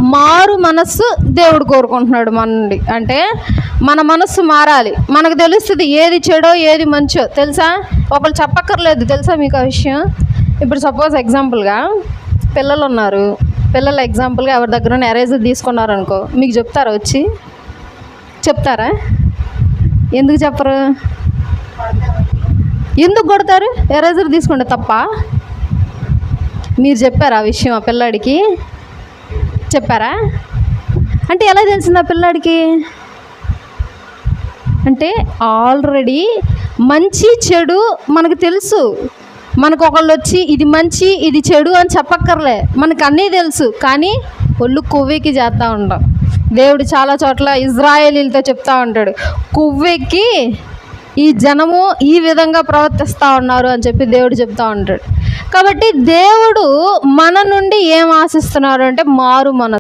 మారు మనస్సు దేవుడు కోరుకుంటున్నాడు మన నుండి. అంటే మన మనస్సు మారాలి. మనకు తెలుస్తుంది ఏది చెడో ఏది మంచో, తెలుసా? ఒకళ్ళు చెప్పక్కర్లేదు, తెలుసా మీకు ఆ విషయం? ఇప్పుడు సపోజ్ ఎగ్జాంపుల్గా పిల్లలు ఉన్నారు, పిల్లలు ఎగ్జాంపుల్గా ఎవరి దగ్గర ఎరేజర్ తీసుకున్నారనుకో, మీకు చెప్తారా? వచ్చి చెప్తారా? ఎందుకు చెప్పరు? ఎందుకు కొడతారు? ఎరేజర్ తీసుకుంటే తప్ప? మీరు చెప్పారా ఆ విషయం ఆ పిల్లాడికి? చెప్పారా? అంటే ఎలా తెలిసింది ఆ పిల్లాడికి? అంటే ఆల్రెడీ మంచి చెడు మనకు తెలుసు. మనకు ఒకళ్ళు వచ్చి ఇది మంచి ఇది చెడు అని చెప్పక్కర్లే, మనకు అన్నీ తెలుసు. కానీ ఒళ్ళు కొవ్వెక్కి చేస్తూ ఉంటాం. దేవుడు చాలా చోట్ల ఇజ్రాయేలీలతో చెప్తా ఉంటాడు, కొవ్వెక్కి ఈ జనము ఈ విధంగా ప్రవర్తిస్తూ ఉన్నారు అని చెప్పి దేవుడు చెప్తా ఉంటాడు. కాబట్టి దేవుడు మన నుండి ఏం ఆశిస్తున్నాడు అంటే మారు మనస్సు.